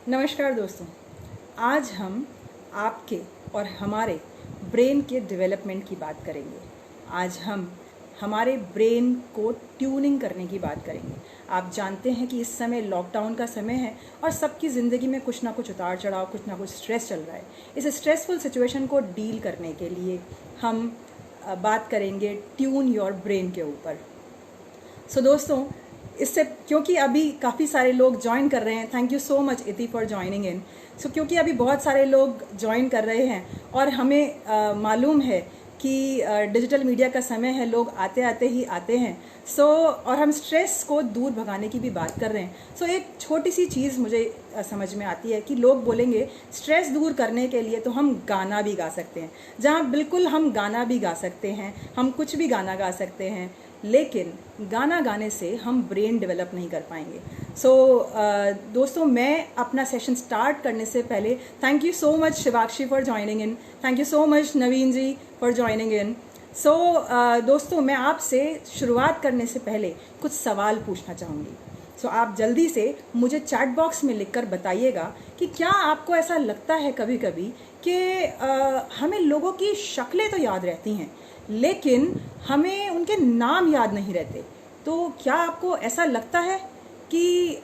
नमस्कार दोस्तों, आज हम आपके और हमारे ब्रेन के डेवलपमेंट की बात करेंगे। आज हम हमारे ब्रेन को ट्यूनिंग करने की बात करेंगे। आप जानते हैं कि इस समय लॉकडाउन का समय है और सबकी ज़िंदगी में कुछ ना कुछ उतार चढ़ाव, कुछ ना कुछ स्ट्रेस चल रहा है। इस स्ट्रेसफुल सिचुएशन को डील करने के लिए हम बात करेंगे ट्यून योर ब्रेन के ऊपर। सो दोस्तों, इससे क्योंकि अभी काफ़ी सारे लोग ज्वाइन कर रहे हैं, थैंक यू सो मच इति फॉर ज्वाइनिंग इन। सो क्योंकि अभी बहुत सारे लोग ज्वाइन कर रहे हैं और हमें मालूम है कि डिजिटल मीडिया का समय है, लोग आते आते ही आते हैं। और हम स्ट्रेस को दूर भगाने की भी बात कर रहे हैं। एक छोटी सी चीज़ मुझे समझ में आती है कि लोग बोलेंगे स्ट्रेस दूर करने के लिए तो हम गाना भी गा सकते हैं। जहाँ बिल्कुल हम गाना भी गा सकते हैं, हम कुछ भी गाना गा सकते हैं, लेकिन गाना गाने से हम ब्रेन डेवलप नहीं कर पाएंगे। दोस्तों, मैं अपना सेशन स्टार्ट करने से पहले thank you so much Shivakshi for joining in, thank you so much Naveen ji for joining in. दोस्तों, मैं आपसे शुरुआत करने से पहले कुछ सवाल पूछना चाहूँगी। आप जल्दी से मुझे चैट बॉक्स में लिखकर बताइएगा कि क्या आपको ऐसा लगता है कभी कभी कि हमें लोगों की शक्लें तो याद रहती हैं लेकिन हमें उनके नाम याद नहीं रहते। तो क्या आपको ऐसा लगता है कि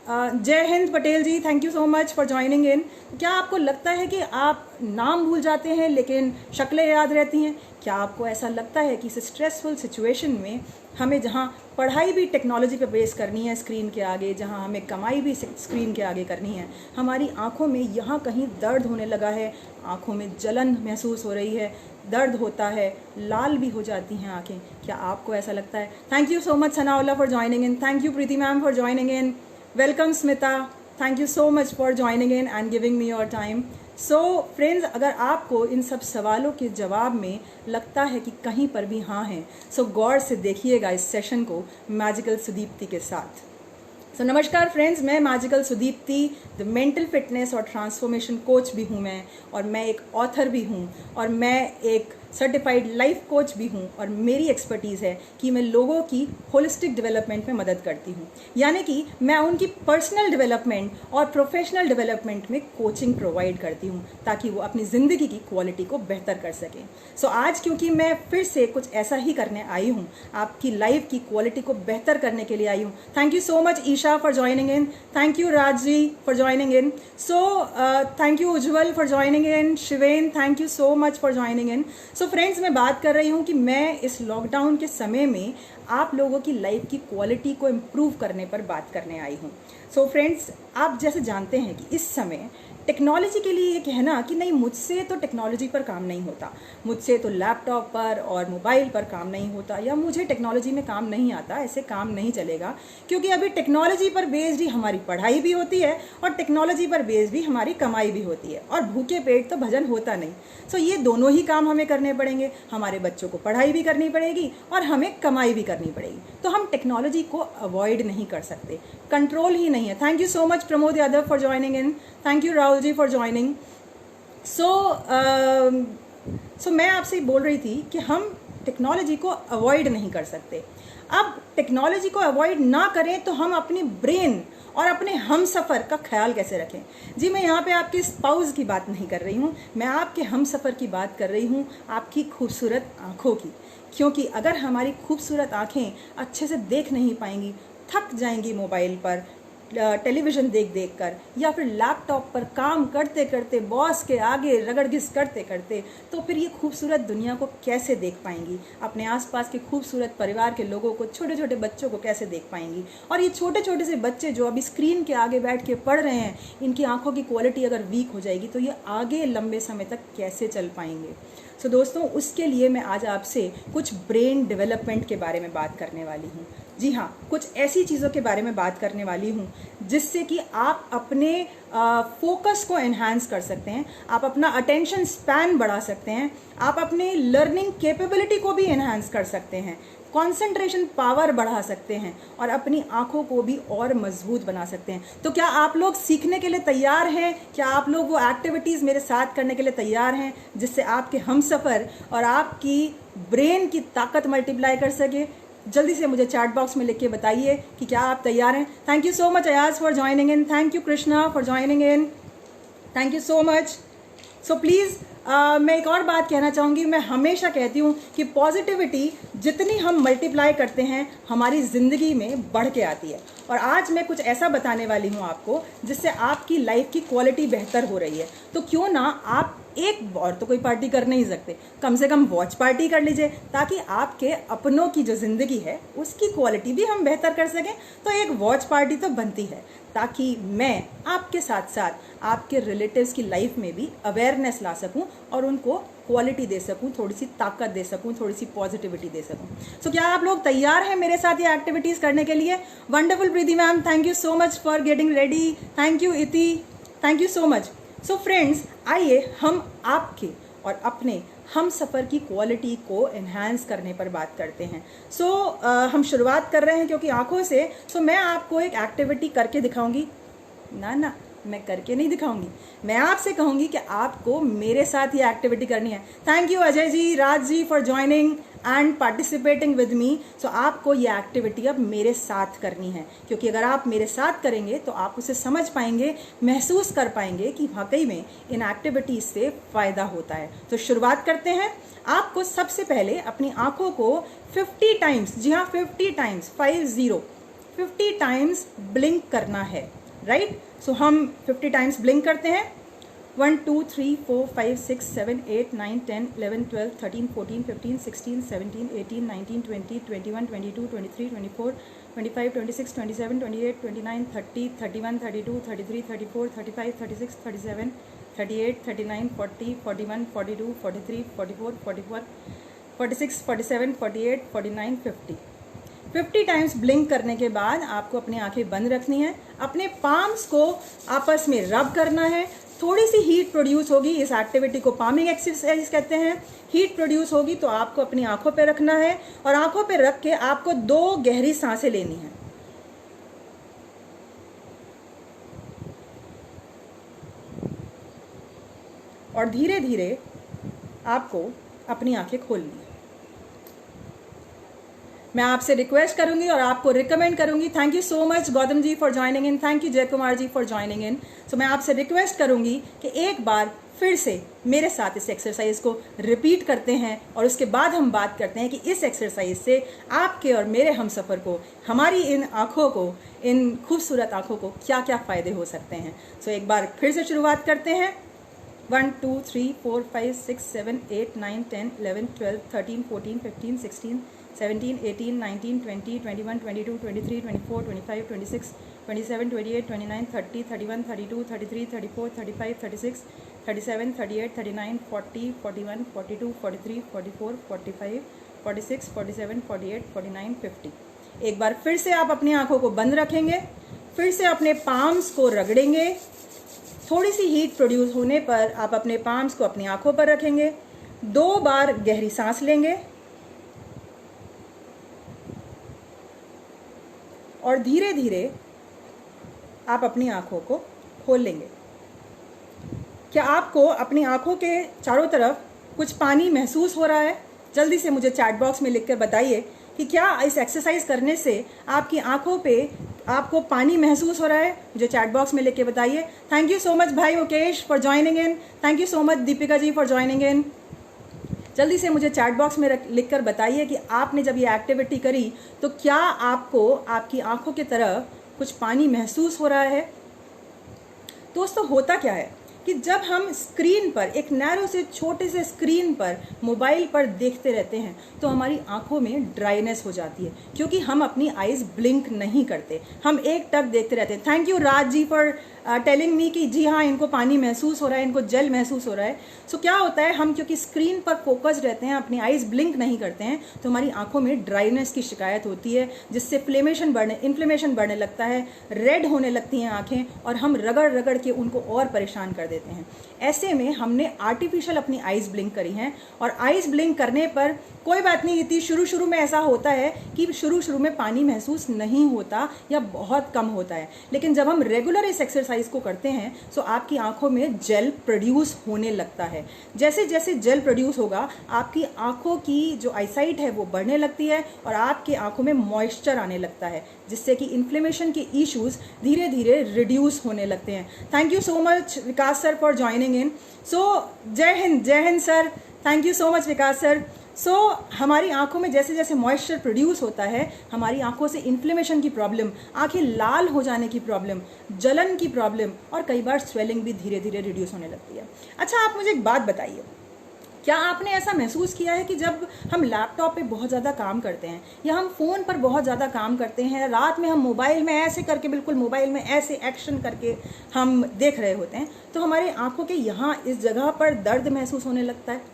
Jai Hind Patel ji, thank you so much for joining in. क्या आपको लगता है कि आप नाम भूल जाते हैं लेकिन शक्लें याद रहती हैं? क्या आपको ऐसा लगता है कि इस स्ट्रेसफुल सिचुएशन में हमें जहाँ पढ़ाई भी टेक्नोलॉजी पे बेस करनी है स्क्रीन के आगे, जहाँ हमें कमाई भी स्क्रीन के आगे करनी है, हमारी आंखों में यहाँ कहीं दर्द होने लगा है, आंखों में जलन महसूस हो रही है, दर्द होता है, लाल भी हो जाती हैं आंखें? क्या आपको ऐसा लगता है? Thank you so much Sanaullah for joining in, thank you Preeti ma'am for joining in, welcome Smita, thank you so much for joining in and giving me your time. Friends, अगर आपको इन सब सवालों के जवाब में लगता है कि कहीं पर भी हाँ है, गौर से देखिएगा इस सेशन को मैजिकल सुदीप्ति के साथ। नमस्कार फ्रेंड्स, मैं magical Sudipti, the mental fitness और ट्रांसफॉर्मेशन कोच भी हूँ मैं, और मैं एक ऑथर भी हूँ, और मैं एक सर्टिफाइड लाइफ कोच भी हूँ। और मेरी एक्सपर्टीज़ है कि मैं लोगों की होलिस्टिक डेवलपमेंट में मदद करती हूँ, यानी कि मैं उनकी पर्सनल डेवलपमेंट और प्रोफेशनल डेवलपमेंट में कोचिंग प्रोवाइड करती हूँ ताकि वो अपनी ज़िंदगी की क्वालिटी को बेहतर कर सकें। आज क्योंकि मैं फिर से कुछ ऐसा ही करने आई हूँ, आपकी लाइफ की क्वालिटी को बेहतर करने के लिए आई हूँ। Thank you so much Isha for joining in, thank you Raj ji for joining in, thank you Ujjwal for joining in, Shiven thank you so much for joining in. Friends, मैं बात कर रही हूँ कि मैं इस लॉकडाउन के समय में आप लोगों की लाइफ की क्वालिटी को इम्प्रूव करने पर बात करने आई हूँ। फ्रेंड्स, आप जैसे जानते हैं कि इस समय टेक्नोलॉजी के लिए ये कहना कि नहीं मुझसे तो टेक्नोलॉजी पर काम नहीं होता, मुझसे तो लैपटॉप पर और मोबाइल पर काम नहीं होता, या मुझे टेक्नोलॉजी में काम नहीं आता, ऐसे काम नहीं चलेगा। क्योंकि अभी टेक्नोलॉजी पर बेस्ड ही हमारी पढ़ाई भी होती है और टेक्नोलॉजी पर बेस्ड भी हमारी कमाई भी होती है, और भूखे पेट तो भजन होता नहीं। ये दोनों ही काम हमें करने पड़ेंगे, हमारे बच्चों को पढ़ाई भी करनी पड़ेगी और हमें कमाई भी करनी पड़ेगी। तो हम टेक्नोलॉजी को अवॉइड नहीं कर सकते, कंट्रोल ही नहीं है। Thank you so much Pramod Yadav for joining in, thank you Rahul ji for joining. मैं आपसे बोल रही थी कि हम टेक्नोलॉजी को अवॉइड नहीं कर सकते। अब टेक्नोलॉजी को अवॉइड ना करें तो हम अपनी ब्रेन और अपने हम सफ़र का ख्याल कैसे रखें? जी, मैं यहाँ पे आपके स्पाउस की बात नहीं कर रही हूँ, मैं आपके हम सफ़र की बात कर रही हूँ, आपकी खूबसूरत आँखों की। क्योंकि अगर हमारी खूबसूरत आँखें अच्छे से देख नहीं पाएंगी, थक जाएंगी मोबाइल पर टेलीविज़न देख देख कर, या फिर लैपटॉप पर काम करते करते, बॉस के आगे रगड़ घिस करते करते, तो फिर ये खूबसूरत दुनिया को कैसे देख पाएंगी? अपने आसपास के खूबसूरत परिवार के लोगों को, छोटे छोटे बच्चों को कैसे देख पाएंगी? और ये छोटे छोटे से बच्चे जो अभी स्क्रीन के आगे बैठ के पढ़ रहे हैं, इनकी आंखों की क्वालिटी अगर वीक हो जाएगी तो ये आगे लंबे समय तक कैसे चल पाएंगे? दोस्तों, उसके लिए मैं आज आपसे कुछ ब्रेन डेवलपमेंट के बारे में बात करने वाली हूँ। जी हाँ, कुछ ऐसी चीज़ों के बारे में बात करने वाली हूँ जिससे कि आप अपने फोकस को एनहांस कर सकते हैं, आप अपना अटेंशन स्पैन बढ़ा सकते हैं, आप अपने लर्निंग कैपेबिलिटी को भी एनहांस कर सकते हैं, कंसंट्रेशन पावर बढ़ा सकते हैं, और अपनी आंखों को भी और मजबूत बना सकते हैं। तो क्या आप लोग सीखने के लिए तैयार हैं? क्या आप लोग वो एक्टिविटीज़ मेरे साथ करने के लिए तैयार हैं जिससे आपके हमसफ़र और आपकी ब्रेन की ताकत मल्टीप्लाई कर सके? जल्दी से मुझे चैट बॉक्स में लिख के बताइए कि क्या आप तैयार हैं। Thank you so much Ayaz for joining in, thank you Krishna for joining in, thank you so much. So please मैं एक और बात कहना चाहूँगी, मैं हमेशा कहती हूँ कि पॉजिटिविटी जितनी हम मल्टीप्लाई करते हैं हमारी ज़िंदगी में बढ़ के आती है। और आज मैं कुछ ऐसा बताने वाली हूँ आपको जिससे आपकी लाइफ की क्वालिटी बेहतर हो रही है। तो क्यों ना आप एक और तो कोई पार्टी कर नहीं सकते, कम से कम वॉच पार्टी कर लीजिए, ताकि आपके अपनों की जो ज़िंदगी है उसकी क्वालिटी भी हम बेहतर कर सकें। तो एक वॉच पार्टी तो बनती है, ताकि मैं आपके साथ साथ आपके रिलेटिव्स की लाइफ में भी अवेयरनेस ला सकूं और उनको क्वालिटी दे सकूं, थोड़ी सी ताकत दे सकूं, थोड़ी सी पॉजिटिविटी दे सकूं। सो क्या आप लोग तैयार हैं मेरे साथ ये एक्टिविटीज़ करने के लिए? Wonderful Preeti ma'am, thank you so much for getting ready, thank you Iti, thank you so much. So friends, आइए हम आपके और अपने हम सफ़र की क्वालिटी को एनहांस करने पर बात करते हैं। हम शुरुआत कर रहे हैं क्योंकि आंखों से। मैं आपको एक एक्टिविटी करके दिखाऊंगी। ना, मैं करके नहीं दिखाऊंगी, मैं आपसे कहूंगी कि आपको मेरे साथ ये एक्टिविटी करनी है। Thank you Ajay ji, Raj ji for joining and participating with me. आपको ये एक्टिविटी अब मेरे साथ करनी है, क्योंकि अगर आप मेरे साथ करेंगे तो आप उसे समझ पाएंगे, महसूस कर पाएंगे कि वाकई में इन एक्टिविटीज़ से फ़ायदा होता है। तो शुरुआत करते हैं। आपको सबसे पहले अपनी आंखों को 50 टाइम्स, जी हाँ 50 टाइम्स, 50 टाइम्स ब्लिंक करना है, राइट। हम 50 टाइम्स ब्लिंक करते हैं। 1 2 3 4 5 6 7 8 9 10 11 12 13 14 15 16 17 18 19 20 21 22 23 24 25 26 27 28 29 30 31 32 33 34 35 36 37 38 39 40 41 42 43 44 44 46 47 48 49 50। 50 टाइम्स ब्लिंक करने के बाद आपको अपनी आंखें बंद रखनी है, अपने पाम्स को आपस में रब करना है। थोड़ी सी हीट प्रोड्यूस होगी, इस एक्टिविटी को पामिंग एक्सरसाइज कहते हैं। हीट प्रोड्यूस होगी तो आपको अपनी आंखों पे रखना है और आंखों पे रख के आपको 2 गहरी सांसें लेनी है। और धीरे धीरे आपको अपनी आंखें खोलनी है। मैं आपसे रिक्वेस्ट करूंगी और आपको रिकमेंड करूंगी। Thank you so much Gautam ji for joining in, thank you Jay Kumar ji for joining in. मैं आपसे रिक्वेस्ट करूंगी कि एक बार फिर से मेरे साथ इस एक्सरसाइज को रिपीट करते हैं और उसके बाद हम बात करते हैं कि इस एक्सरसाइज से आपके और मेरे हमसफ़र को, हमारी इन आँखों को, इन खूबसूरत आँखों को क्या क्या फ़ायदे हो सकते हैं। एक बार फिर से शुरुआत करते हैं। 1 2 3 4 5 6 7 8 9 10 11 12 13 14 15 16 17 18 19 20 21 22 23 24 25 26 27 28 29 30 31 32 33 34 35 36 37 38 39 40 41 42 43 44 45 46 47 48 49 50। एक बार फिर से आप अपनी आंखों को बंद रखेंगे, फिर से अपने पाम्स को रगड़ेंगे। थोड़ी सी हीट प्रोड्यूस होने पर आप अपने पाम्स को अपनी आंखों पर रखेंगे, 2 बार गहरी सांस लेंगे और धीरे धीरे आप अपनी आंखों को खोल लेंगे। क्या आपको अपनी आंखों के चारों तरफ कुछ पानी महसूस हो रहा है? जल्दी से मुझे चैट बॉक्स में लिखकर बताइए कि क्या इस एक्सरसाइज करने से आपकी आंखों पे आपको पानी महसूस हो रहा है। मुझे चैट बॉक्स में लिख के बताइए। थैंक यू सो मच भाई Mukesh for joining in, thank you so much Deepika ji for joining in. जल्दी से मुझे चैट बॉक्स में लिखकर बताइए कि आपने जब ये एक्टिविटी करी तो क्या आपको आपकी आंखों की तरफ कुछ पानी महसूस हो रहा है। दोस्तों होता क्या है कि जब हम स्क्रीन पर, एक नैरो से छोटे से स्क्रीन पर मोबाइल पर देखते रहते हैं तो हमारी आंखों में ड्राइनेस हो जाती है, क्योंकि हम अपनी आईज ब्लिंक नहीं करते, हम एक टक देखते रहते हैं। Thank you Raj ji for telling me कि जी हाँ इनको पानी महसूस हो रहा है, इनको जल महसूस हो रहा है। क्या होता है, हम क्योंकि स्क्रीन पर फोकस्ड रहते हैं, अपनी आईज ब्लिंक नहीं करते हैं, तो हमारी आंखों में ड्राइनेस की शिकायत होती है, जिससे इन्फ्लेमेशन बढ़ने लगता है, रेड होने लगती हैं आंखें और हम रगड़ रगड़ के उनको और परेशान कर देते हैं। देते हैं। ऐसे में हमने आर्टिफिशियल अपनी आइज़ ब्लिंक करी हैं, और आइज़ ब्लिंक करने पर कोई बात नहीं थी, शुरू में ऐसा होता है कि शुरू में पानी महसूस नहीं होता या बहुत कम होता है, लेकिन जब हम रेगुलर इस एक्सरसाइज को करते हैं तो आपकी आंखों में जेल प्रोड्यूस होने लगता है। जैसे जैसे जेल प्रोड्यूस होगा आपकी आंखों की जो आईसाइट है वो बढ़ने लगती है और आपकी आंखों में मॉइस्चर आने लगता है, जिससे कि इन्फ्लेमेशन के इश्यूज धीरे धीरे रिड्यूस होने लगते हैं। Thank you so much Vikas sir for joining in. So Jai Hind sir, thank you so much Vikas sir. So हमारी आंखों में जैसे जैसे मॉइस्चर प्रोड्यूस होता है, हमारी आंखों से इन्फ्लेमेशन की प्रॉब्लम, आंखें लाल हो जाने की प्रॉब्लम, जलन की प्रॉब्लम और कई बार स्वेलिंग भी धीरे धीरे रिड्यूस होने लगती है। अच्छा, आप मुझे एक बात बताइए, क्या आपने ऐसा महसूस किया है कि जब हम लैपटॉप पे बहुत ज़्यादा काम करते हैं या हम फ़ोन पर बहुत ज़्यादा काम करते हैं, रात में हम मोबाइल में ऐसे करके, बिल्कुल मोबाइल में ऐसे एक्शन करके हम देख रहे होते हैं, तो हमारी आंखों के यहाँ इस जगह पर दर्द महसूस होने लगता है?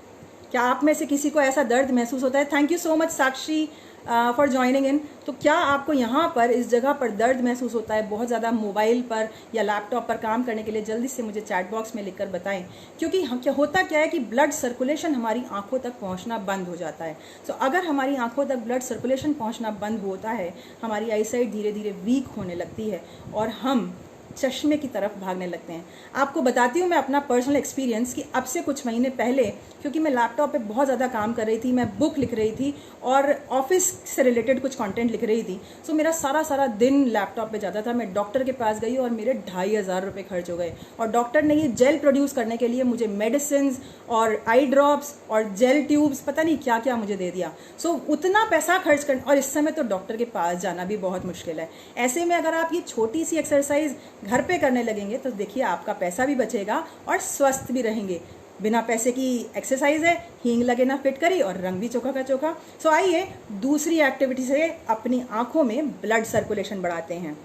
क्या आप में से किसी को ऐसा दर्द महसूस होता है? Thank you so much Sakshi for joining in. तो क्या आपको यहाँ पर इस जगह पर दर्द महसूस होता है बहुत ज़्यादा मोबाइल पर या लैपटॉप पर काम करने के लिए? जल्दी से मुझे चैट बॉक्स में लिखकर बताएं, क्योंकि क्या होता क्या है कि ब्लड सर्कुलेशन हमारी आंखों तक पहुँचना बंद हो जाता है। सो अगर हमारी आंखों तक ब्लड सर्कुलेशन पहुँचना बंद होता है, हमारी आईसाइट धीरे धीरे वीक होने लगती है और हम चश्मे की तरफ भागने लगते हैं। आपको बताती हूँ मैं अपना पर्सनल एक्सपीरियंस कि अब से कुछ महीने पहले, क्योंकि मैं लैपटॉप पे बहुत ज़्यादा काम कर रही थी, मैं बुक लिख रही थी और ऑफिस से रिलेटेड कुछ कंटेंट लिख रही थी, सो मेरा सारा दिन लैपटॉप पे जाता था। मैं डॉक्टर के पास गई और मेरे 2500 रुपये खर्च हो गए, और डॉक्टर ने ये जेल प्रोड्यूस करने के लिए मुझे मेडिसिन और आई ड्रॉप्स और जेल ट्यूब्स, पता नहीं क्या क्या मुझे दे दिया। सो उतना पैसा खर्च कर, और इस समय तो डॉक्टर के पास जाना भी बहुत मुश्किल है। ऐसे में अगर आप ये छोटी सी एक्सरसाइज घर पे करने लगेंगे तो देखिए आपका पैसा भी बचेगा और स्वस्थ भी रहेंगे। बिना पैसे की एक्सरसाइज है, हींग लगे ना फिटकरी, और रंग भी चोखा का चोखा। सो आइए दूसरी एक्टिविटी से अपनी आंखों में ब्लड सर्कुलेशन बढ़ाते हैं।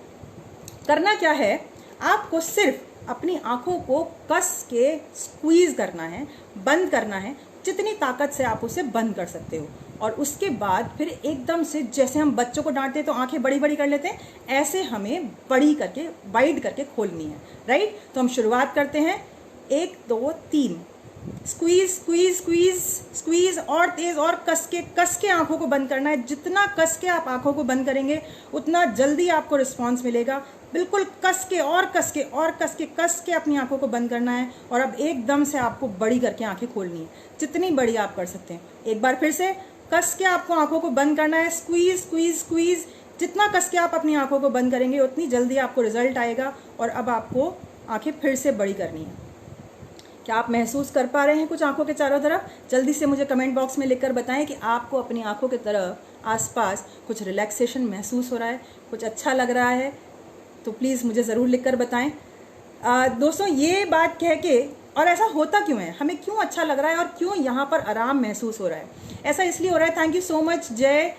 करना क्या है, आपको सिर्फ अपनी आंखों को कस के स्क्वीज करना है, बंद करना है, जितनी ताकत से आप उसे बंद कर सकते हो, और उसके बाद फिर एकदम से, जैसे हम बच्चों को डांटते हैं तो आंखें बड़ी बड़ी कर लेते हैं, ऐसे हमें बड़ी करके, वाइड करके खोलनी है, राइट। तो हम शुरुआत करते हैं, 1 2 3, स्क्वीज स्क्वीज स्क्वीज स्क्वीज, और तेज और कस के आंखों को बंद करना है। जितना कस के आप आंखों को बंद करेंगे उतना जल्दी आपको रिस्पॉन्स मिलेगा। बिल्कुल कस के और कस के और कस के अपनी आंखों को बंद करना है, और अब एकदम से आपको बड़ी करके आंखें खोलनी है, जितनी बड़ी आप कर सकते हैं। एक बार फिर से कस के आपको आंखों को बंद करना है, स्क्वीज स्क्वीज स्क्वीज। जितना कस के आप अपनी आंखों को बंद करेंगे उतनी जल्दी आपको रिजल्ट आएगा, और अब आपको आंखें फिर से बड़ी करनी है। क्या आप महसूस कर पा रहे हैं कुछ आंखों के चारों तरफ? जल्दी से मुझे कमेंट बॉक्स में लिखकर बताएं कि आपको अपनी आंखों की तरफ आसपास कुछ रिलैक्सेशन महसूस हो रहा है, कुछ अच्छा लग रहा है, तो प्लीज़ मुझे ज़रूर लिखकर बताएं। दोस्तों, ये बात कह के, और ऐसा होता क्यों है, हमें क्यों अच्छा लग रहा है और क्यों यहाँ पर आराम महसूस हो रहा है? ऐसा इसलिए हो रहा है, थैंक यू सो मच जय,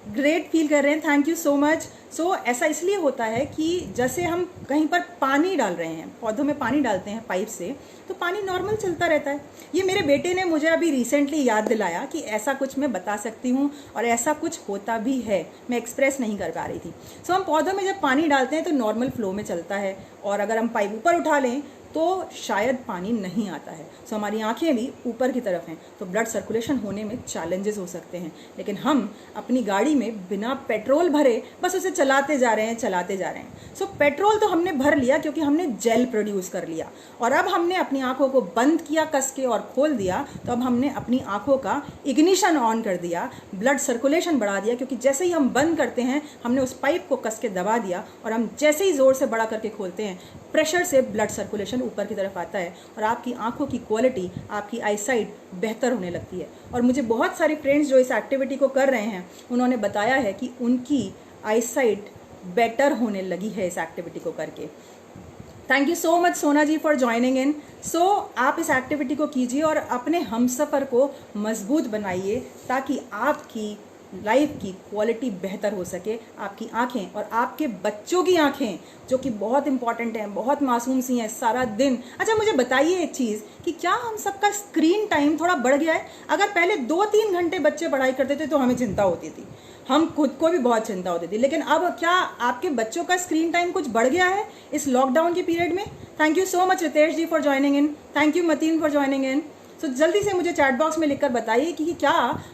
ग्रेट फील कर रहे हैं, थैंक यू सो मच। सो ऐसा इसलिए होता है कि जैसे हम कहीं पर पानी डाल रहे हैं, पौधों में पानी डालते हैं पाइप से, तो पानी नॉर्मल चलता रहता है। ये मेरे बेटे ने मुझे अभी रिसेंटली याद दिलाया कि ऐसा कुछ मैं बता सकती हूँ, और ऐसा कुछ होता भी है, मैं एक्सप्रेस नहीं कर पा रही थी। सो हम पौधों में जब पानी डालते हैं तो नॉर्मल फ्लो में चलता है, और अगर हम पाइप ऊपर उठा लें तो शायद पानी नहीं आता है। सो हमारी आंखें भी ऊपर की तरफ हैं, तो ब्लड सर्कुलेशन होने में चैलेंजेस हो सकते हैं। लेकिन हम अपनी गाड़ी में बिना पेट्रोल भरे बस उसे चलाते जा रहे हैं। सो पेट्रोल तो हमने भर लिया क्योंकि हमने जेल प्रोड्यूस कर लिया, और अब हमने अपनी आंखों को बंद किया कस के और खोल दिया, तो अब हमने अपनी आंखों का इग्निशन ऑन कर दिया, ब्लड सर्कुलेशन बढ़ा दिया, क्योंकि जैसे ही हम बंद करते हैं हमने उस पाइप को कस के दबा दिया, और हम जैसे ही ज़ोर से बड़ा करके खोलते हैं, प्रेशर से ब्लड सर्कुलेशन ऊपर की तरफ आता है, और आपकी आंखों की क्वालिटी, आपकी आईसाइट बेहतर होने लगती है। और मुझे बहुत सारे फ्रेंड्स जो इस एक्टिविटी को कर रहे हैं, उन्होंने बताया है कि उनकी आईसाइट बेटर होने लगी है इस एक्टिविटी को करके। थैंक यू सो मच सोना जी फॉर ज्वाइनिंग इन। सो आप इस एक्टिविटी को कीजिए और अपने हमसफ़र को मजबूत बनाइए, ताकि आपकी लाइफ की क्वालिटी बेहतर हो सके। आपकी आंखें और आपके बच्चों की आंखें, जो कि बहुत इंपॉर्टेंट हैं, बहुत मासूम सी हैं, सारा दिन। अच्छा, मुझे बताइए एक चीज़ कि क्या हम सबका स्क्रीन टाइम थोड़ा बढ़ गया है? अगर पहले 2-3 घंटे बच्चे पढ़ाई करते थे तो हमें चिंता होती थी, हम खुद को भी बहुत चिंता होती थी, लेकिन अब क्या आपके बच्चों का स्क्रीन टाइम कुछ बढ़ गया है इस लॉकडाउन के पीरियड में? Thank you so much Ritesh ji for joining in, thank you Mateen for joining in. तो जल्दी से मुझे चैट बॉक्स में लिखकर बताइए कि क्या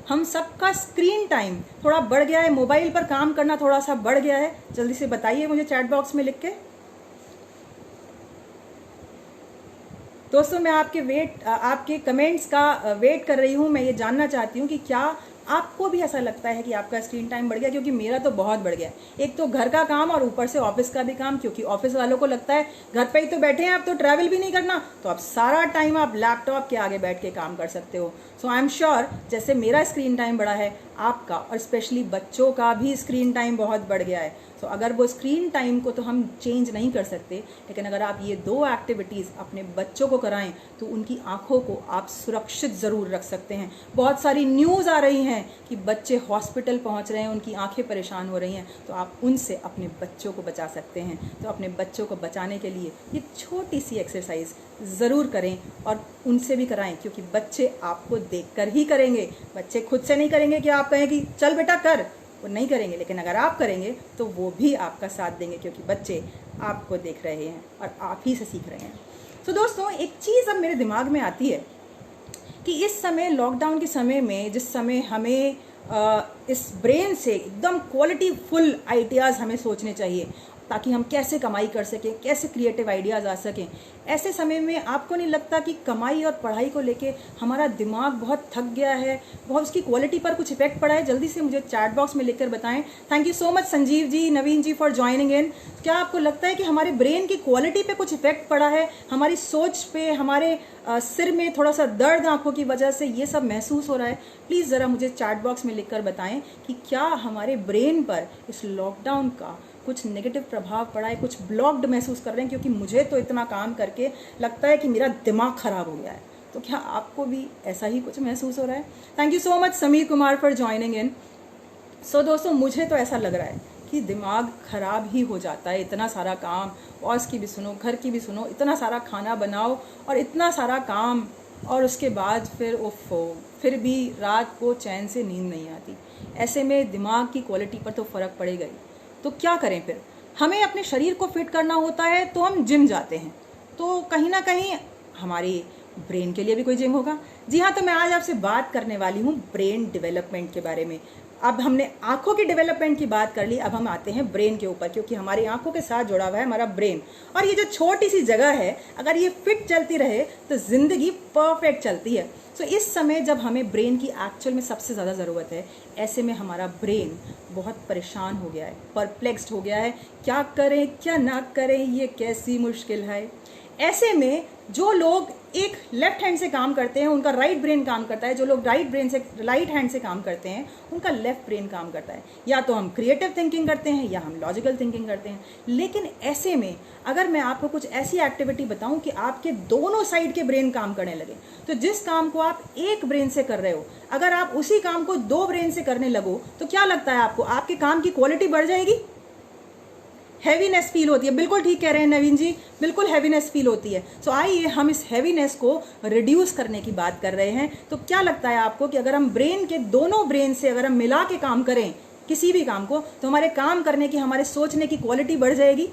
हम सबका स्क्रीन टाइम थोड़ा बढ़ गया है, मोबाइल पर काम करना थोड़ा सा बढ़ गया है। जल्दी से बताइए मुझे चैट बॉक्स में लिख के। दोस्तों मैं आपके कमेंट्स का वेट कर रही हूँ। मैं ये जानना चाहती हूँ कि क्या आपको भी ऐसा लगता है कि आपका स्क्रीन टाइम बढ़ गया, क्योंकि मेरा तो बहुत बढ़ गया। एक तो घर का काम और ऊपर से ऑफिस का भी काम, क्योंकि ऑफिस वालों को लगता है घर पे ही तो बैठे हैं, आप तो ट्रैवल भी नहीं करना, तो आप सारा टाइम आप लैपटॉप के आगे बैठ के काम कर सकते हो। सो आई एम श्योर जैसे मेरा स्क्रीन टाइम बढ़ा है, आपका और स्पेशली बच्चों का भी स्क्रीन टाइम बहुत बढ़ गया है। तो अगर वो स्क्रीन टाइम को तो हम चेंज नहीं कर सकते, लेकिन अगर आप ये 2 एक्टिविटीज़ अपने बच्चों को कराएं तो उनकी आंखों को आप सुरक्षित ज़रूर रख सकते हैं। बहुत सारी न्यूज़ आ रही हैं कि बच्चे हॉस्पिटल पहुंच रहे हैं, उनकी आंखें परेशान हो रही हैं, तो आप उनसे अपने बच्चों को बचा सकते हैं। तो अपने बच्चों को बचाने के लिए ये छोटी सी एक्सरसाइज ज़रूर करें और उनसे भी कराएं, क्योंकि बच्चे आपको देखकर ही करेंगे। बच्चे खुद से नहीं करेंगे कि आप कहें कि चल बेटा कर, वो नहीं करेंगे, लेकिन अगर आप करेंगे तो वो भी आपका साथ देंगे, क्योंकि बच्चे आपको देख रहे हैं और आप ही से सीख रहे हैं। तो दोस्तों एक चीज़ अब मेरे दिमाग में आती है कि इस समय लॉकडाउन के समय में, जिस समय हमें इस ब्रेन से एकदम क्वालिटी फुल आइडियाज़ हमें सोचने चाहिए ताकि हम कैसे कमाई कर सकें, कैसे क्रिएटिव आइडियाज़ आ सकें, ऐसे समय में आपको नहीं लगता कि कमाई और पढ़ाई को लेके हमारा दिमाग बहुत थक गया है, बहुत उसकी क्वालिटी पर कुछ इफेक्ट पड़ा है? जल्दी से मुझे चैट बॉक्स में लिखकर बताएं। Thank you so much Sanjeev ji, Naveen ji for joining in. क्या आपको लगता है कि हमारे ब्रेन की क्वालिटी पे कुछ इफेक्ट पड़ा है, हमारी सोच पे, हमारे सिर में थोड़ा सा दर्द आंखों की वजह से ये सब महसूस हो रहा है? प्लीज़ ज़रा मुझे चैट बॉक्स में लिखकर बताएं कि क्या हमारे ब्रेन पर इस लॉकडाउन का कुछ नेगेटिव प्रभाव पड़ा है, कुछ ब्लॉक्ड महसूस कर रहे हैं, क्योंकि मुझे तो इतना काम करके लगता है कि मेरा दिमाग खराब हो गया है। तो क्या आपको भी ऐसा ही कुछ महसूस हो रहा है? Thank you so much Sameer Kumar for joining in. So दोस्तों मुझे तो ऐसा लग रहा है कि दिमाग खराब ही हो जाता है। इतना सारा काम, बॉस की भी सुनो, घर की भी सुनो, इतना सारा खाना बनाओ और इतना सारा काम, और उसके बाद फिर भी रात को चैन से नींद नहीं आती। ऐसे में दिमाग की क्वालिटी पर तो फ़र्क पड़ेगा ही। तो क्या करें फिर? हमें अपने शरीर को फिट करना होता है तो हम जिम जाते हैं, तो कहीं ना कहीं हमारे ब्रेन के लिए भी कोई जिम होगा। जी हाँ, तो मैं आज आपसे बात करने वाली हूँ ब्रेन डेवलपमेंट के बारे में। अब हमने आंखों की डेवलपमेंट की बात कर ली, अब हम आते हैं ब्रेन के ऊपर, क्योंकि हमारी आंखों के साथ जुड़ा हुआ है हमारा ब्रेन। और ये जो छोटी सी जगह है, अगर ये फिट चलती रहे तो जिंदगी परफेक्ट चलती है। सो इस समय जब हमें ब्रेन की एक्चुअल में सबसे ज़्यादा ज़रूरत है, ऐसे में हमारा ब्रेन बहुत परेशान हो गया है, परप्लेक्स्ड हो गया है। क्या करें क्या ना करें, ये कैसी मुश्किल है। ऐसे में जो लोग एक लेफ्ट हैंड से काम करते हैं उनका राइट ब्रेन काम करता है, जो लोग राइट हैंड से काम करते हैं उनका लेफ्ट ब्रेन काम करता है। या तो हम क्रिएटिव थिंकिंग करते हैं या हम लॉजिकल थिंकिंग करते हैं। लेकिन ऐसे में अगर मैं आपको कुछ ऐसी एक्टिविटी बताऊं कि आपके दोनों साइड के ब्रेन काम करने लगे, तो जिस काम को आप एक ब्रेन से कर रहे हो, अगर आप उसी काम को 2 ब्रेन से करने लगो, तो क्या लगता है आपको, आपके काम की क्वालिटी बढ़ जाएगी? हैवीनेस फील होती है। बिल्कुल ठीक कह रहे हैं नवीन जी, बिल्कुल हैवीनेस फील होती है। सो आइए हम इस हैवीनेस को रिड्यूस करने की बात कर रहे हैं। तो क्या लगता है आपको कि अगर हम ब्रेन के दोनों ब्रेन से अगर हम मिला के काम करें किसी भी काम को, तो हमारे काम करने की, हमारे सोचने की क्वालिटी बढ़ जाएगी,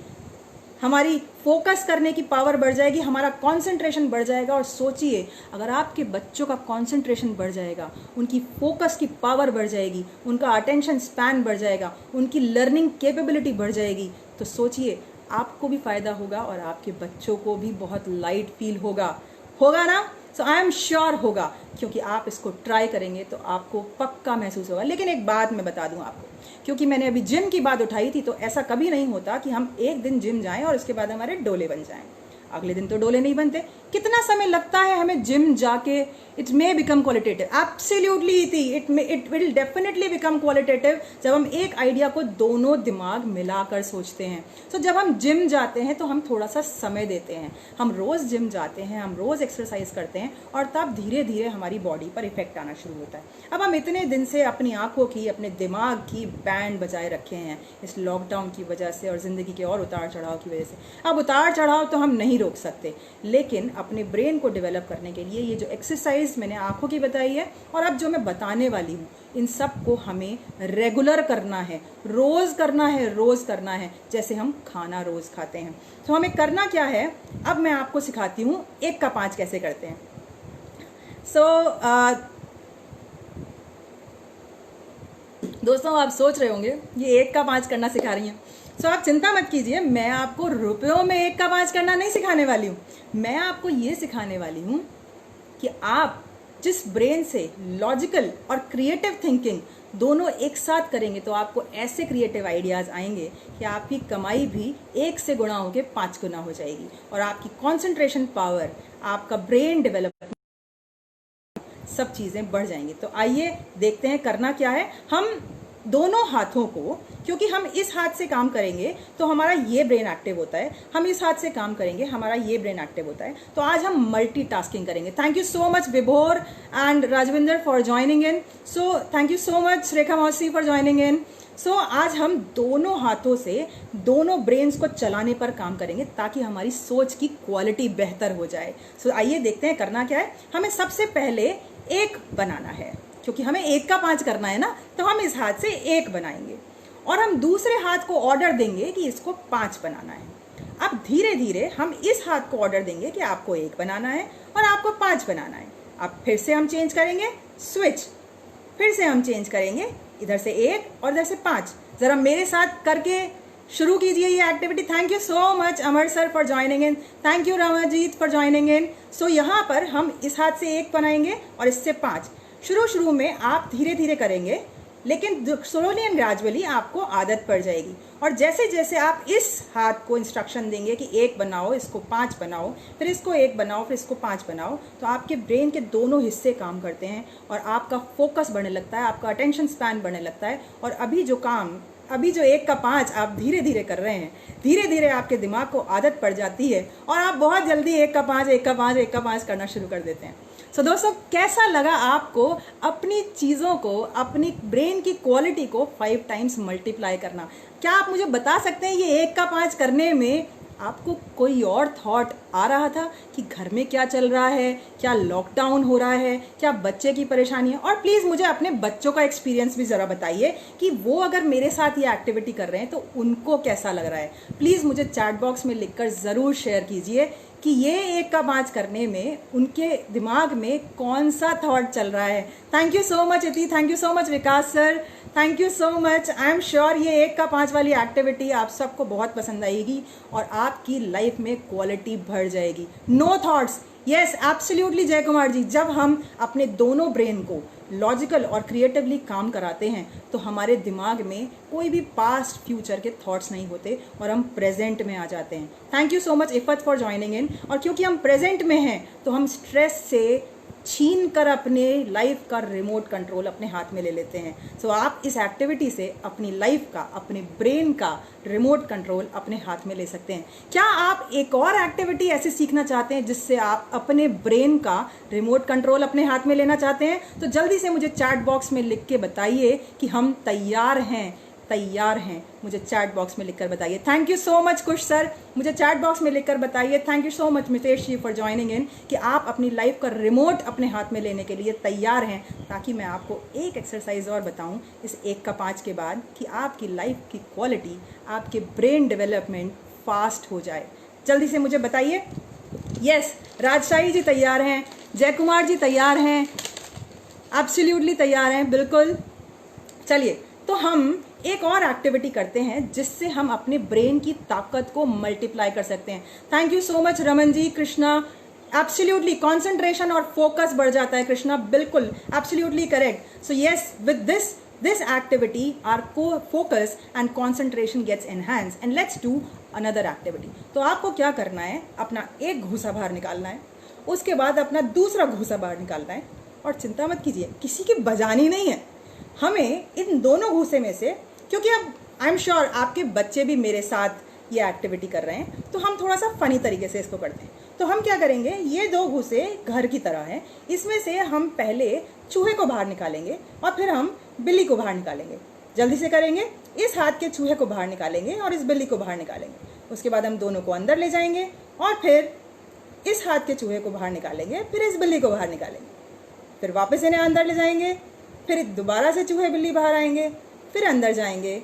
हमारी फोकस करने की पावर बढ़ जाएगी, हमारा कंसंट्रेशन बढ़ जाएगा। और सोचिए अगर आपके बच्चों का कंसंट्रेशन बढ़ जाएगा, उनकी फोकस की पावर बढ़ जाएगी, उनका अटेंशन स्पैन बढ़ जाएगा, उनकी लर्निंग कैपेबिलिटी बढ़ जाएगी, तो सोचिए आपको भी फायदा होगा और आपके बच्चों को भी बहुत लाइट फील होगा ना? सो आई एम श्योर होगा, क्योंकि आप इसको ट्राई करेंगे तो आपको पक्का महसूस होगा। लेकिन एक बात मैं बता दूं आपको, क्योंकि मैंने अभी जिम की बात उठाई थी, तो ऐसा कभी नहीं होता कि हम एक दिन जिम जाएं और उसके बाद हमारे डोले बन जाएं। अगले दिन तो डोले नहीं बनते। कितना समय लगता है हमें जिम जाके? It may become qualitative, absolutely it will definitely become qualitative जब हम एक आइडिया को दोनों दिमाग मिलाकर सोचते हैं। सो जब हम जिम जाते हैं तो हम थोड़ा सा समय देते हैं, हम रोज़ जिम जाते हैं, हम रोज़ एक्सरसाइज करते हैं, और तब धीरे धीरे हमारी बॉडी पर इफेक्ट आना शुरू होता है। अब हम इतने दिन से अपनी आंखों की, अपने दिमाग की बैंड बजाए रखे हैं इस लॉकडाउन की वजह से और ज़िंदगी के और उतार चढ़ाव की वजह से। अब उतार चढ़ाव तो हम नहीं नहीं रोक सकते, लेकिन अपने ब्रेन को डेवलप करने के लिए ये जो एक्सरसाइज मैंने आँखों की बताई है और अब जो मैं बताने वाली हूँ, इन सब को हमें रेगुलर करना है, रोज़ करना है, रोज़ करना है, जैसे हम खाना रोज़ खाते हैं। तो हमें करना क्या है, अब मैं आपको सिखाती हूँ 1 का 5 कैसे करते हैं। दोस्तों आप सोच रहे होंगे ये 1 का 5 करना सिखा रही हैं। आप चिंता मत कीजिए, मैं आपको रुपयों में 1 का 5 करना नहीं सिखाने वाली हूँ। मैं आपको ये सिखाने वाली हूँ कि आप जिस ब्रेन से लॉजिकल और क्रिएटिव थिंकिंग दोनों एक साथ करेंगे तो आपको ऐसे क्रिएटिव आइडियाज़ आएंगे कि आपकी कमाई भी 1 से गुणा होकर 5 गुना हो जाएगी और आपकी कंसंट्रेशन पावर, आपका ब्रेन डेवलपमेंट, सब चीज़ें बढ़ जाएंगी। तो आइए देखते हैं करना क्या है। हम दोनों हाथों को, क्योंकि हम इस हाथ से काम करेंगे तो हमारा ये ब्रेन एक्टिव होता है, हम इस हाथ से काम करेंगे हमारा ये ब्रेन एक्टिव होता है। तो आज हम मल्टीटास्किंग करेंगे। Thank you so much Vibhor and Rajvinder for joining in. Thank you so much Rekha मौसी फॉर ज्वाइनिंग इन। आज हम दोनों हाथों से दोनों ब्रेन्स को चलाने पर काम करेंगे ताकि हमारी सोच की क्वालिटी बेहतर हो जाए। आइए देखते हैं करना क्या है। हमें सबसे पहले 1 बनाना है, क्योंकि हमें 1 का 5 करना है ना, तो हम इस हाथ से 1 बनाएंगे और हम दूसरे हाथ को ऑर्डर देंगे कि इसको 5 बनाना है। अब धीरे धीरे हम इस हाथ को ऑर्डर देंगे कि आपको 1 बनाना है और आपको 5 बनाना है। अब फिर से हम चेंज करेंगे स्विच, फिर से हम चेंज करेंगे, इधर से 1 और इधर से 5। जरा मेरे साथ करके शुरू कीजिए ये activity. Thank you so much Amar sir for joining in, thank you Ramajit for joining in. यहाँ पर हम इस हाथ से 1 बनाएंगे और इससे 5। शुरू में आप धीरे धीरे करेंगे, लेकिन स्लोली एंड ग्रेजुअली आपको आदत पड़ जाएगी। और जैसे जैसे आप इस हाथ को इंस्ट्रक्शन देंगे कि 1 बनाओ, इसको 5 बनाओ, फिर इसको 1 बनाओ, फिर इसको 5 बनाओ, तो आपके ब्रेन के दोनों हिस्से काम करते हैं और आपका फोकस बढ़ने लगता है, आपका अटेंशन स्पैन बढ़ने लगता है। और अभी जो 1 का 5 आप धीरे धीरे कर रहे हैं, धीरे धीरे आपके दिमाग को आदत पड़ जाती है और आप बहुत जल्दी 1 का 5, 1 का 5, 1 का 5 करना शुरू कर देते हैं। दोस्तों कैसा लगा आपको अपनी चीज़ों को, अपनी ब्रेन की क्वालिटी को 5 टाइम्स मल्टीप्लाई करना? क्या आप मुझे बता सकते हैं ये 1 का 5 करने में आपको कोई और थॉट आ रहा था कि घर में क्या चल रहा है, क्या लॉकडाउन हो रहा है, क्या बच्चे की परेशानी है? और प्लीज़ मुझे अपने बच्चों का एक्सपीरियंस भी ज़रा बताइए कि वो अगर मेरे साथ ये एक्टिविटी कर रहे हैं तो उनको कैसा लग रहा है। प्लीज़ मुझे चैट बॉक्स में लिखकर ज़रूर शेयर कीजिए कि ये 1 का 5 करने में उनके दिमाग में कौन सा थॉट चल रहा है। थैंक यू सो मच इति, thank you so much Vikas sir, thank you so much. I am sure ये 1 का 5 वाली एक्टिविटी आप सबको बहुत पसंद आएगी और आपकी लाइफ में क्वालिटी बढ़ जाएगी। नो थॉट्स, यस एब्सोल्युटली जय कुमार जी। जब हम अपने दोनों ब्रेन को लॉजिकल और क्रिएटिवली काम कराते हैं तो हमारे दिमाग में कोई भी पास्ट फ्यूचर के थॉट्स नहीं होते और हम प्रेजेंट में आ जाते हैं। Thank you so much Iffat for joining इन। और क्योंकि हम प्रेजेंट में हैं तो हम स्ट्रेस से छीन कर अपने लाइफ का रिमोट कंट्रोल अपने हाथ में ले लेते हैं। आप इस एक्टिविटी से अपनी लाइफ का, अपने ब्रेन का रिमोट कंट्रोल अपने हाथ में ले सकते हैं। क्या आप एक और एक्टिविटी ऐसे सीखना चाहते हैं जिससे आप अपने ब्रेन का रिमोट कंट्रोल अपने हाथ में लेना चाहते हैं? तो जल्दी से मुझे चैट बॉक्स में लिख के बताइए कि हम तैयार हैं। मुझे चैट बॉक्स में लिखकर बताइए। Thank you so much Kush sir, मुझे चैट बॉक्स में लिखकर बताइए। Thank you so much Mitesh ji for joining in कि आप अपनी लाइफ का रिमोट अपने हाथ में लेने के लिए तैयार हैं, ताकि मैं आपको एक एक्सरसाइज और बताऊं इस 1 का 5 के बाद कि आपकी लाइफ की क्वालिटी, आपके ब्रेन डेवलपमेंट फास्ट हो जाए। जल्दी से मुझे बताइए। यस, राजशाही जी तैयार हैं, जय कुमार जी तैयार हैं, एब्सोल्युटली तैयार हैं, बिल्कुल। चलिए तो हम एक और एक्टिविटी करते हैं जिससे हम अपने ब्रेन की ताकत को मल्टीप्लाई कर सकते हैं। Thank you so much Raman ji, Krishna, absolutely concentration और फोकस बढ़ जाता है कृष्णा, बिल्कुल absolutely correct. Yes, with this activity our focus and concentration gets enhanced and let's do another activity। तो आपको क्या करना है, अपना एक घूसा बाहर निकालना है, उसके बाद अपना दूसरा घूसा बाहर निकालना है और चिंता मत कीजिए, किसी की बजानी नहीं है, हमें इन दोनों घूसे में से, क्योंकि अब आई एम श्योर आपके बच्चे भी मेरे साथ ये एक्टिविटी कर रहे हैं, तो हम थोड़ा सा फनी तरीके से इसको करते हैं। तो हम क्या करेंगे, ये 2 घूसे घर की तरह हैं, इसमें से हम पहले चूहे को बाहर निकालेंगे और फिर हम बिल्ली को बाहर निकालेंगे। जल्दी से करेंगे, इस हाथ के चूहे को बाहर निकालेंगे और इस बिल्ली को बाहर निकालेंगे। उसके बाद हम दोनों को अंदर ले जाएंगे और फिर इस हाथ के चूहे को बाहर निकालेंगे, फिर इस बिल्ली को बाहर निकालेंगे, फिर वापस इन्हें अंदर ले जाएंगे, फिर दोबारा से चूहे बिल्ली बाहर आएंगे, फिर अंदर जाएंगे,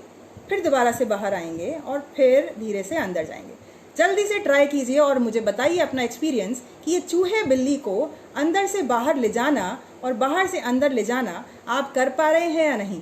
फिर दोबारा से बाहर आएंगे और फिर धीरे से अंदर जाएंगे। जल्दी से ट्राई कीजिए और मुझे बताइए अपना एक्सपीरियंस कि ये चूहे बिल्ली को अंदर से बाहर ले जाना और बाहर से अंदर ले जाना आप कर पा रहे हैं या नहीं।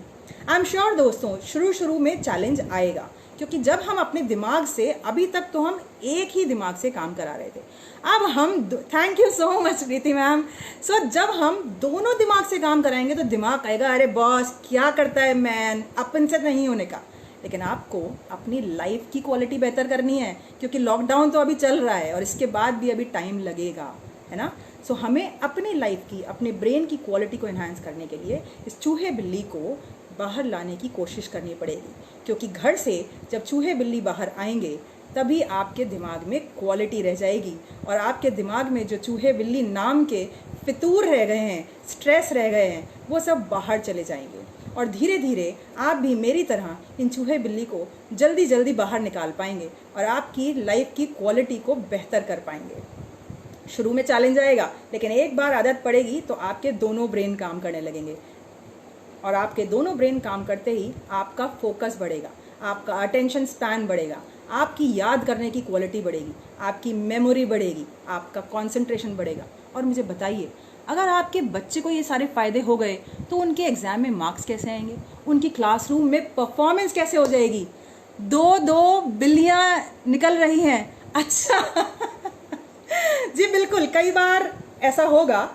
आई एम श्योर दोस्तों शुरू में चैलेंज आएगा, क्योंकि जब हम अपने दिमाग से, अभी तक तो हम एक ही दिमाग से काम करा रहे थे, अब हम, thank you so much Preeti ma'am. So जब हम दोनों दिमाग से काम कराएंगे तो दिमाग कहेगा अरे बॉस क्या करता है मैन, अपन से नहीं होने का। लेकिन आपको अपनी लाइफ की क्वालिटी बेहतर करनी है, क्योंकि लॉकडाउन तो अभी चल रहा है और इसके बाद भी अभी टाइम लगेगा, है ना। सो हमें अपनी लाइफ की, अपने ब्रेन की क्वालिटी को एनहांस करने के लिए इस चूहे बिल्ली को बाहर लाने की कोशिश करनी पड़ेगी, क्योंकि घर से जब चूहे बिल्ली बाहर आएंगे तभी आपके दिमाग में क्वालिटी रह जाएगी और आपके दिमाग में जो चूहे बिल्ली नाम के फितूर रह गए हैं, स्ट्रेस रह गए हैं, वो सब बाहर चले जाएंगे और धीरे धीरे आप भी मेरी तरह इन चूहे बिल्ली को जल्दी जल्दी बाहर निकाल पाएंगे और आपकी लाइफ की क्वालिटी को बेहतर कर पाएंगे। शुरू में चैलेंज आएगा, लेकिन एक बार आदत पड़ेगी तो आपके दोनों ब्रेन काम करने लगेंगे और आपके दोनों ब्रेन काम करते ही आपका फोकस बढ़ेगा, आपका अटेंशन स्पैन बढ़ेगा, आपकी याद करने की क्वालिटी बढ़ेगी, आपकी मेमोरी बढ़ेगी, आपका कंसंट्रेशन बढ़ेगा। और मुझे बताइए, अगर आपके बच्चे को ये सारे फ़ायदे हो गए तो उनके एग्ज़ाम में मार्क्स कैसे आएंगे, उनकी क्लासरूम में परफॉर्मेंस कैसे हो जाएगी। दो बिल्लियाँ निकल रही हैं, अच्छा जी बिल्कुल, कई बार ऐसा होगा,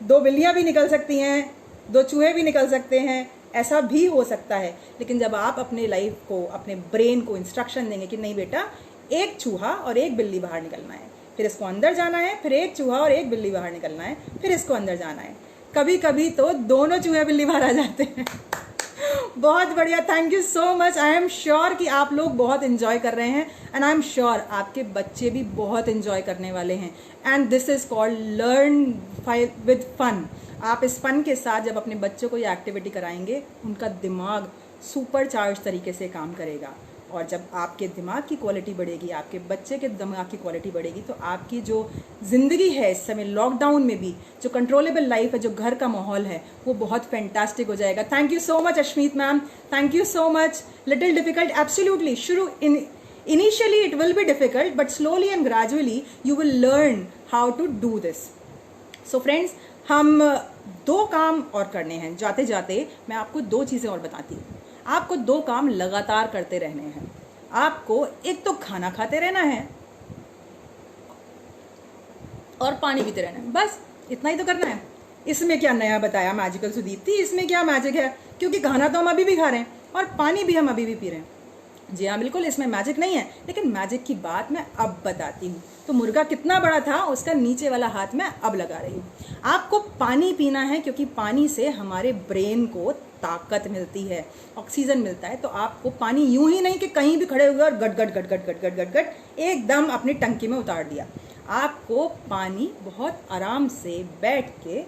2 बिल्लियाँ भी निकल सकती हैं, 2 चूहे भी निकल सकते हैं, ऐसा भी हो सकता है। लेकिन जब आप अपने लाइफ को, अपने ब्रेन को इंस्ट्रक्शन देंगे कि नहीं बेटा, एक चूहा और एक बिल्ली बाहर निकलना है, फिर इसको अंदर जाना है, फिर एक चूहा और एक बिल्ली बाहर निकलना है, फिर इसको अंदर जाना है, कभी कभी तो दोनों चूहे बिल्ली बाहर आ जाते हैं बहुत बढ़िया, thank you so much. I am sure कि आप लोग बहुत इन्जॉय कर रहे हैं एंड आई एम श्योर आपके बच्चे भी बहुत इन्जॉय करने वाले हैं। And this is called learn with fun. आप इस फन के साथ जब अपने बच्चों को ये एक्टिविटी कराएंगे, उनका दिमाग सुपर चार्ज तरीके से काम करेगा और जब आपके दिमाग की क्वालिटी बढ़ेगी, आपके बच्चे के दिमाग की क्वालिटी बढ़ेगी, तो आपकी जो ज़िंदगी है इस समय लॉकडाउन में भी, जो कंट्रोलेबल लाइफ है, जो घर का माहौल है, वो बहुत फैंटास्टिक हो जाएगा। Thank you so much Ashmeet ma'am, thank you so much. Little difficult, absolutely. Initially it will be difficult, but slowly and gradually you will learn how to do this. So friends, हम 2 काम और करने हैं। जाते जाते मैं आपको 2 चीज़ें और बताती हूँ। आपको 2 काम लगातार करते रहने हैं। आपको एक तो खाना खाते रहना है और पानी पीते रहना है, बस इतना ही तो करना है। इसमें क्या नया बताया मैजिकल सुदीप्ति, इसमें क्या मैजिक है, क्योंकि खाना तो हम अभी भी खा रहे हैं और पानी भी हम अभी भी पी रहे हैं। जी हाँ बिल्कुल, इसमें मैजिक नहीं है, लेकिन मैजिक की बात मैं अब बताती हूँ। तो मुर्गा कितना बड़ा था, उसका नीचे वाला हाथ मैं अब लगा रही हूँ। आपको पानी पीना है, क्योंकि पानी से हमारे ब्रेन को ताकत मिलती है, ऑक्सीजन मिलता है। तो आपको पानी यूं ही नहीं कि कहीं भी खड़े हुए और गट गट गट गट गट गट गट गट एकदम अपनी टंकी में उतार दिया। आपको पानी बहुत आराम से बैठ के,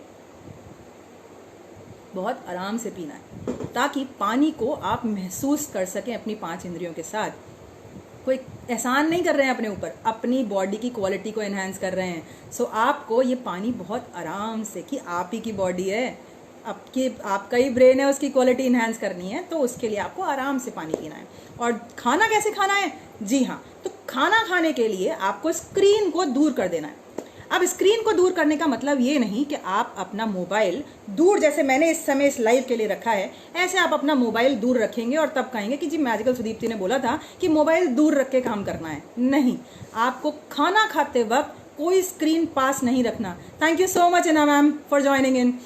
बहुत आराम से पीना है, ताकि पानी को आप महसूस कर सकें अपनी 5 इंद्रियों के साथ। कोई एहसान नहीं कर रहे हैं अपने ऊपर, अपनी बॉडी की क्वालिटी को एनहांस कर रहे हैं। सो आपको ये पानी बहुत आराम से, कि आप ही की बॉडी है, आपका ही ब्रेन है, उसकी क्वालिटी इन्हांस करनी है, तो उसके लिए आपको आराम से पानी पीना है। और खाना कैसे खाना है, जी हाँ, तो खाना खाने के लिए आपको स्क्रीन को दूर कर देना है। अब स्क्रीन को दूर करने का मतलब ये नहीं कि आप अपना मोबाइल दूर, जैसे मैंने इस समय इस लाइव के लिए रखा है, ऐसे आप अपना मोबाइल दूर रखेंगे और तब कहेंगे कि जी मैजिकल सुदीप्ति ने बोला था कि मोबाइल दूर रख के काम करना है। नहीं, आपको खाना खाते वक्त कोई स्क्रीन पास नहीं रखना। थैंक यू सो मच इना मैम फॉर ज्वाइनिंग इन।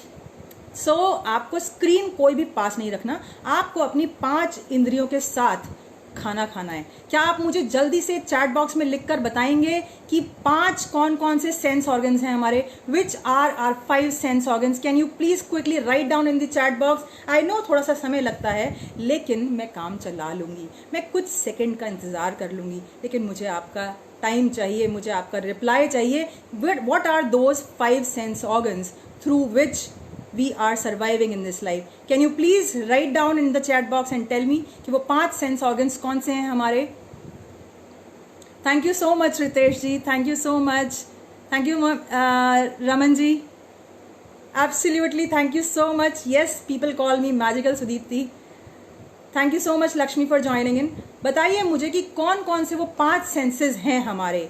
सो आपको स्क्रीन कोई भी पास नहीं रखना, आपको अपनी 5 इंद्रियों के साथ खाना खाना है। क्या आप मुझे जल्दी से चैट बॉक्स में लिखकर बताएंगे कि 5 कौन कौन से सेंस ऑर्गन्स हैं हमारे, which are 5 sense organs? Can you please quickly write down in the chat box. I know थोड़ा सा समय लगता है, लेकिन मैं काम चला लूंगी, मैं कुछ सेकंड का इंतजार कर लूंगी, लेकिन मुझे आपका टाइम चाहिए, मुझे आपका रिप्लाई चाहिए। What are those 5 sense organs through which we are surviving in this life? Can you please write down in the chat box and tell me कि वो 5 सेंस ऑर्गन्स कौन से हैं हमारे? Thank you so much Ritesh ji, thank you so much, thank you Raman ji, absolutely thank you so much. Yes, people call me magical Sudipti. Thank you so much Lakshmi for joining in. बताइए मुझे कि कौन कौन से वो 5 सेंसेस हैं हमारे.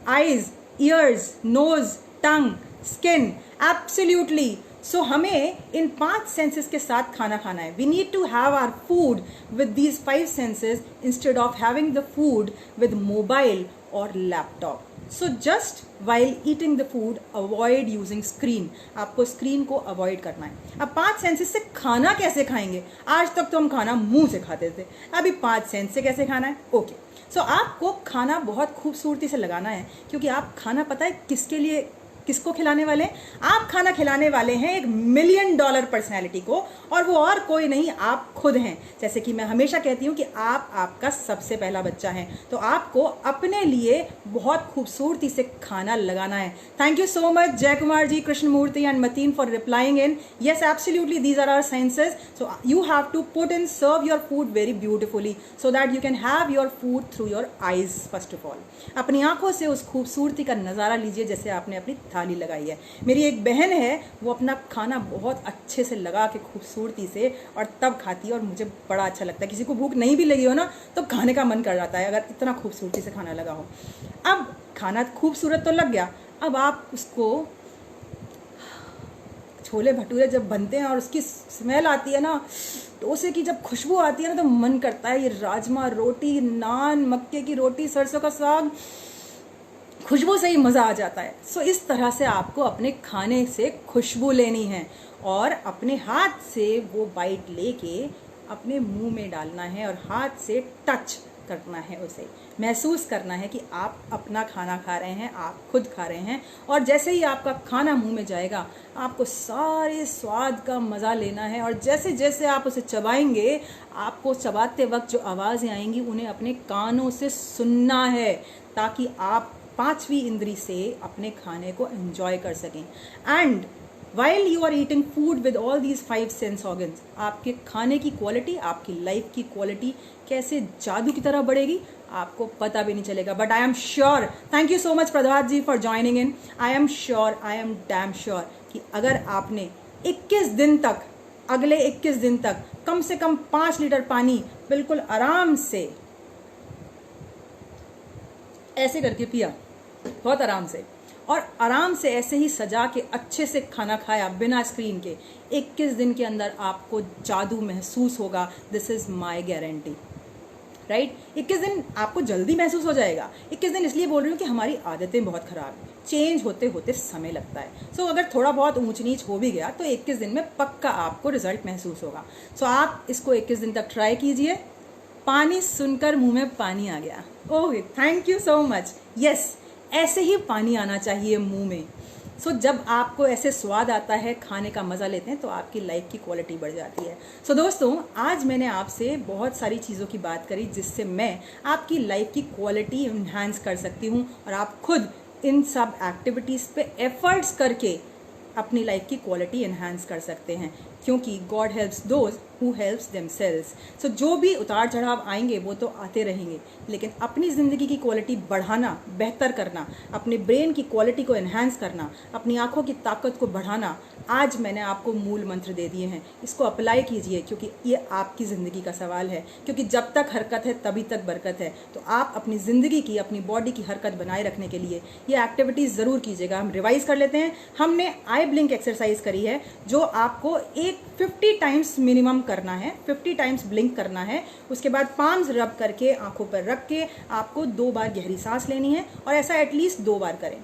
Eyes, ears, nose, tongue, skin. Absolutely. So हमें इन 5 सेंसेस के साथ खाना खाना है. We need to have our food with these 5 senses instead of having the food with mobile और laptop. So just while eating the food avoid using screen. आपको screen को अवॉइड करना है. अब 5 सेंसेस से खाना कैसे खाएंगे. आज तक तो हम खाना मुंह से खाते थे, अभी 5 सेंस से कैसे खाना है. ओके. सो आपको खाना बहुत खूबसूरती से लगाना है, क्योंकि आप खाना पता है किसके लिए, किसको खिलाने वाले हैं. आप खाना खिलाने वाले हैं एक $1 मिलियन पर्सनैलिटी को, और वो और कोई नहीं, आप खुद हैं. जैसे कि मैं हमेशा कहती हूँ कि आप आपका सबसे पहला बच्चा है, तो आपको अपने लिए बहुत खूबसूरती से खाना लगाना है. Thank you so much Jai Kumar ji, Krishnamurthy and Mateen for replying in. Yes, absolutely these are our senses. So you have to put in serve your food very beautifully so that you can have your food through your eyes. First of all अपनी आंखों से उस खूबसूरती का नज़ारा लीजिए जैसे आपने अपनी थाली लगाई है. मेरी एक बहन है, वो अपना खाना बहुत अच्छे से लगा के खूबसूरती से और तब खाती है, और मुझे बड़ा अच्छा लगता है. किसी को भूख नहीं भी लगी हो ना तो खाने का मन कर जाता है अगर इतना खूबसूरती से खाना लगा हो. अब खाना खूबसूरत तो लग गया, अब आप उसको, छोले भटूरे जब बनते हैं और उसकी स्मेल आती है ना, डोसे की जब खुशबू आती है ना, तो मन करता है ये राजमा रोटी, नान, मक्के की रोटी, सरसों का साग, खुशबू से ही मज़ा आ जाता है. सो इस तरह से आपको अपने खाने से खुशबू लेनी है और अपने हाथ से वो बाइट लेके अपने मुंह में डालना है और हाथ से टच करना है, उसे महसूस करना है कि आप अपना खाना खा रहे हैं, आप खुद खा रहे हैं. और जैसे ही आपका खाना मुंह में जाएगा, आपको सारे स्वाद का मज़ा लेना है, और जैसे जैसे आप उसे चबाएंगे, आपको चबाते वक्त जो आवाज़ें आएंगी उन्हें अपने कानों से सुनना है, ताकि आप 5वीं इंद्री से अपने खाने को एंजॉय कर सकें. And while you are eating food with all these 5 sense organs, आपके खाने की क्वालिटी, आपकी लाइफ की क्वालिटी कैसे जादू की तरह बढ़ेगी, आपको पता भी नहीं चलेगा. But I am sure, thank you so much Prabhat ji for joining in. I am sure, I am damn sure कि अगर आपने 21 दिन तक, अगले 21 दिन तक कम से कम 5 लीटर पानी बिल्कुल आराम से ऐसे करके पिया, बहुत आराम से, और आराम से ऐसे ही सजा के अच्छे से खाना खाया बिना स्क्रीन के, 21 दिन के अंदर आपको जादू महसूस होगा. This is my guarantee. Right. 21 दिन आपको जल्दी महसूस हो जाएगा. 21 दिन इसलिए बोल रही हूँ कि हमारी आदतें बहुत खराब हैं, चेंज होते होते समय लगता है. सो अगर थोड़ा बहुत ऊंच नीच हो भी गया तो 21 दिन में पक्का आपको रिजल्ट महसूस होगा. सो आप इसको 21 दिन तक ट्राई कीजिए. पानी सुनकर मुंह में पानी आ गया. Oh, thank you so much. Yes, ऐसे ही पानी आना चाहिए मुंह में. सो जब आपको ऐसे स्वाद आता है, खाने का मज़ा लेते हैं, तो आपकी लाइफ की क्वालिटी बढ़ जाती है. सो दोस्तों, आज मैंने आपसे बहुत सारी चीज़ों की बात करी जिससे मैं आपकी लाइफ की क्वालिटी इन्हांस कर सकती हूँ, और आप खुद इन सब एक्टिविटीज़ पे एफर्ट्स करके अपनी लाइफ की क्वालिटी इन्हांस कर सकते हैं, क्योंकि God helps those who helps themselves. So जो भी उतार चढ़ाव आएंगे वो तो आते रहेंगे, लेकिन अपनी ज़िंदगी की क्वालिटी बढ़ाना, बेहतर करना, अपने ब्रेन की क्वालिटी को एनहांस करना, अपनी आँखों की ताकत को बढ़ाना, आज मैंने आपको मूल मंत्र दे दिए हैं. इसको अप्लाई कीजिए, क्योंकि ये आपकी ज़िंदगी का सवाल है. क्योंकि जब तक हरकत है तभी तक बरकत है. तो आप अपनी ज़िंदगी की, अपनी बॉडी की हरकत बनाए रखने के लिए ये एक्टिविटीज़ ज़रूर कीजिएगा. हम रिवाइज़ कर लेते हैं. हमने आई ब्लिंक एक्सरसाइज करी है, जो आपको 50 टाइम्स मिनिमम करना है, 50 टाइम्स ब्लिंक करना है. उसके बाद पाम्स रब करके आंखों पर रख के आपको 2 बार गहरी सांस लेनी है, और ऐसा एटलीस्ट 2 बार करें.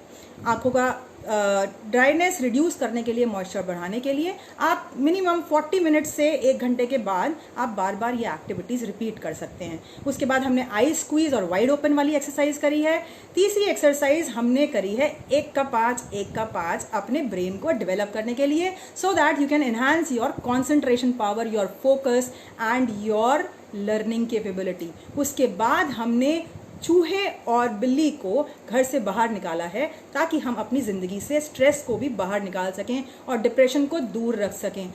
आंखों का ड्राइनेस रिड्यूस करने के लिए, मॉइस्चर बढ़ाने के लिए आप मिनिमम 40 मिनट से 1 घंटे के बाद आप बार बार ये एक्टिविटीज़ रिपीट कर सकते हैं. उसके बाद हमने आई स्क्वीज और वाइड ओपन वाली एक्सरसाइज करी है. तीसरी एक्सरसाइज हमने करी है 1 का 5 अपने ब्रेन को डेवलप करने के लिए, सो that you can enhance your concentration power, your focus and your learning capability. उसके बाद हमने चूहे और बिल्ली को घर से बाहर निकाला है ताकि हम अपनी ज़िंदगी से स्ट्रेस को भी बाहर निकाल सकें और डिप्रेशन को दूर रख सकें।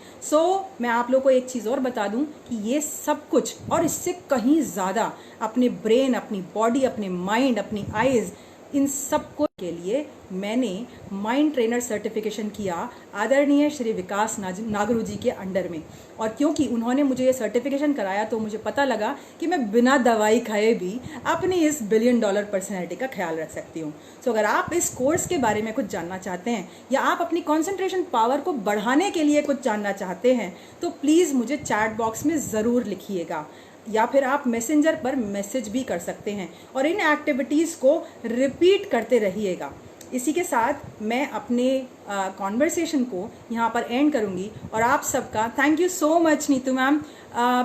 मैं आप लोगों को एक चीज़ और बता दूं कि ये सब कुछ और इससे कहीं ज़्यादा अपने ब्रेन, अपनी बॉडी, अपने माइंड, अपनी आइज़, इन सब को के लिए मैंने माइंड ट्रेनर सर्टिफिकेशन किया आदरणीय श्री विकास नागरू जी के अंडर में। और क्योंकि उन्होंने मुझे ये सर्टिफिकेशन कराया तो मुझे पता लगा कि मैं बिना दवाई खाए भी अपनी इस $1 बिलियन पर्सनैलिटी का ख्याल रख सकती हूँ। अगर आप इस कोर्स के बारे में कुछ जानना चाहते हैं या आप अपनी कॉन्सेंट्रेशन पावर को बढ़ाने के लिए कुछ जानना चाहते हैं तो प्लीज़ मुझे चैट बॉक्स में ज़रूर लिखिएगा, या फिर आप मैसेंजर पर मैसेज भी कर सकते हैं और इन एक्टिविटीज़ को रिपीट करते रहिएगा। इसी के साथ मैं अपने कॉन्वर्सेशन को यहाँ पर एंड करूँगी और आप सबका thank you so much Neetu ma'am.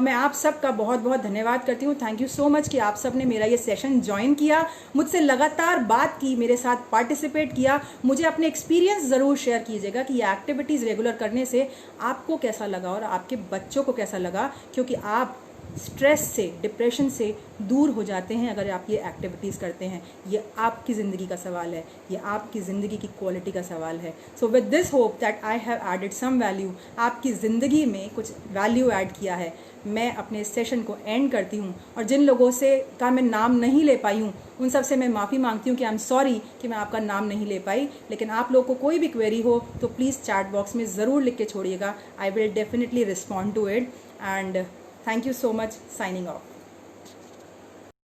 मैं आप सबका बहुत बहुत धन्यवाद करती हूँ। थैंक यू सो मच कि आप सब ने मेरा ये सेशन ज्वाइन किया, मुझसे लगातार बात की, मेरे साथ पार्टिसिपेट किया। मुझे अपने एक्सपीरियंस ज़रूर शेयर कीजिएगा कि ये एक्टिविटीज़ रेगुलर करने से आपको कैसा लगा और आपके बच्चों को कैसा लगा, क्योंकि आप स्ट्रेस से, डिप्रेशन से दूर हो जाते हैं अगर आप ये एक्टिविटीज़ करते हैं। ये आपकी ज़िंदगी का सवाल है, ये आपकी ज़िंदगी की क्वालिटी का सवाल है। With this hope that I have added some value, आपकी ज़िंदगी में कुछ वैल्यू ऐड किया है, मैं अपने सेशन को एंड करती हूँ। और जिन लोगों से का मैं नाम नहीं ले पाई हूँ उन सब से मैं माफ़ी मांगती हूँ कि आई एम सॉरी कि मैं आपका नाम नहीं ले पाई। लेकिन आप लोगों को कोई भी क्वेरी हो तो प्लीज़ चैट बॉक्स में ज़रूर लिख के छोड़िएगा। I will definitely respond to it and thank you so much. Signing off.